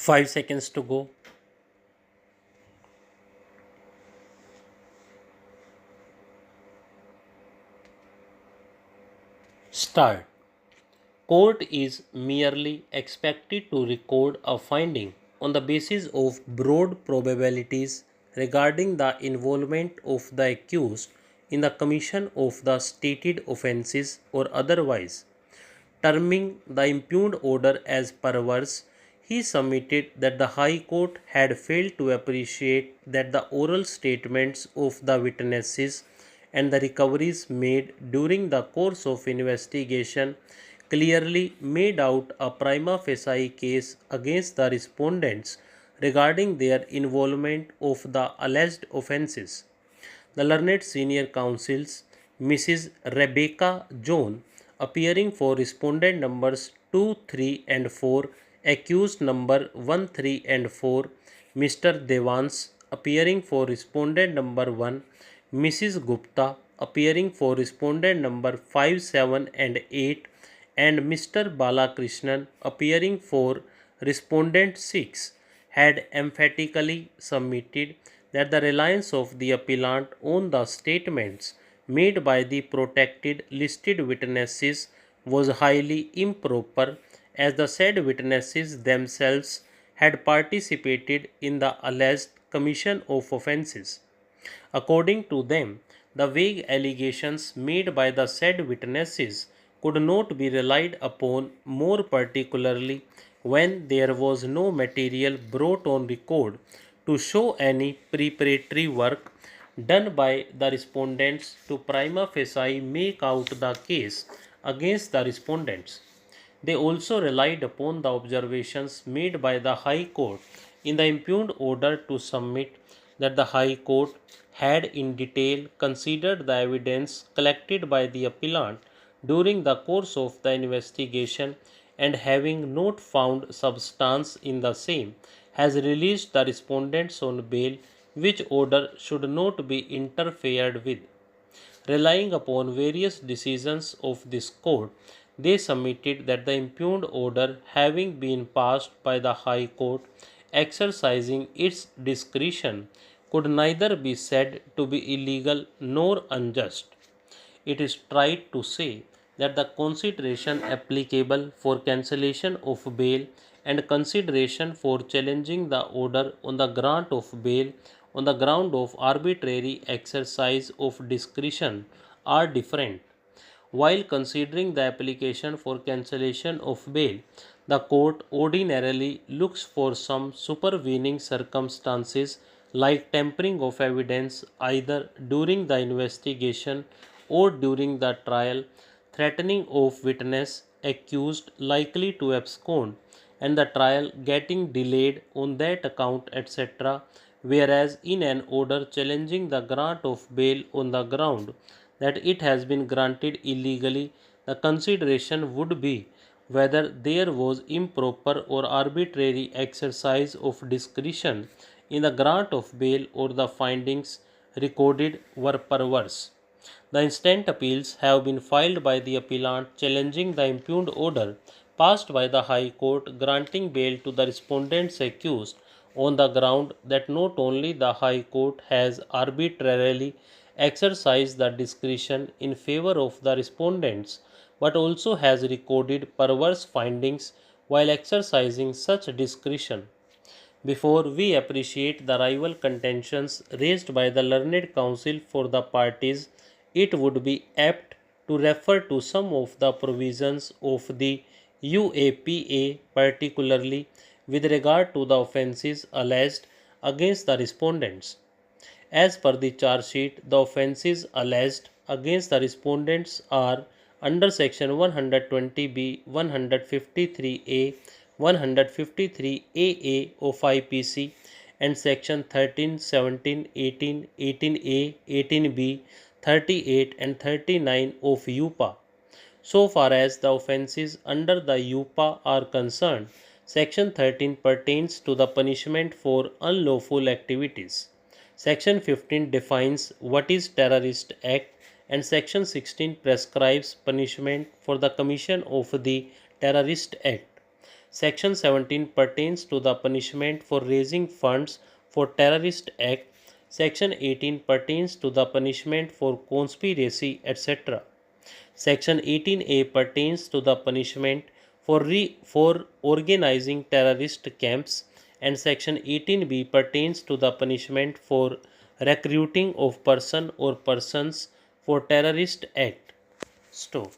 5 seconds to go. Start. Court is merely expected to record a finding on the basis of broad probabilities regarding the involvement of the accused in the commission of the stated offences or otherwise. Terming the impugned order as perverse, he submitted that the High Court had failed to appreciate that the oral statements of the witnesses and the recoveries made during the course of investigation clearly made out a prima facie case against the respondents regarding their involvement of the alleged offences. The learned senior counsels, Mrs. Rebecca Jones, appearing for respondent numbers 2, 3 and 4, accused number 1, 3 and 4, Mr. Devans, appearing for respondent number 1, Mrs. Gupta, appearing for respondent number 5, 7 and 8, and Mr. Balakrishnan, appearing for respondent 6, had emphatically submitted that the reliance of the appellant on the statements made by the protected listed witnesses was highly improper, as the said witnesses themselves had participated in the alleged commission of offences. According to them, the vague allegations made by the said witnesses could not be relied upon, more particularly when there was no material brought on record to show any preparatory work done by the respondents to prima facie make out the case against the respondents. They also relied upon the observations made by the High Court in the impugned order to submit that the High Court had in detail considered the evidence collected by the appellant during the course of the investigation, and having not found substance in the same, has released the respondents on bail, which order should not be interfered with. Relying upon various decisions of this court, they submitted that the impugned order, having been passed by the High Court exercising its discretion, could neither be said to be illegal nor unjust. It is tried to say that the consideration applicable for cancellation of bail and consideration for challenging the order on the grant of bail on the ground of arbitrary exercise of discretion are different. While considering the application for cancellation of bail, the court ordinarily looks for some supervening circumstances like tampering of evidence either during the investigation or during the trial, threatening of witness accused likely to abscond, and the trial getting delayed on that account, etc. Whereas in an order challenging the grant of bail on the ground that it has been granted illegally, the consideration would be whether there was improper or arbitrary exercise of discretion in the grant of bail or the findings recorded were perverse. The instant appeals have been filed by the appellant challenging the impugned order passed by the High Court granting bail to the respondents accused on the ground that not only the High Court has arbitrarily exercised the discretion in favor of the respondents but also has recorded perverse findings while exercising such discretion. Before we appreciate the rival contentions raised by the learned counsel for the parties, it would be apt to refer to some of the provisions of the UAPA, particularly with regard to the offences alleged against the respondents. As per the charge sheet, the offences alleged against the respondents are under section 120B, 153A, 153AA of IPC and section 13, 17, 18, 18A, 18B, 38 and 39 of UPA. So far as the offences under the UPA are concerned, section 13 pertains to the punishment for unlawful activities. Section 15 defines what is terrorist act, and section 16 prescribes punishment for the commission of the terrorist act. Section 17 pertains to the punishment for raising funds for terrorist act. Section 18 pertains to the punishment for conspiracy, etc. Section 18A pertains to the punishment for organizing terrorist camps, and Section 18B pertains to the punishment for recruiting of person or persons for terrorist act. Stop.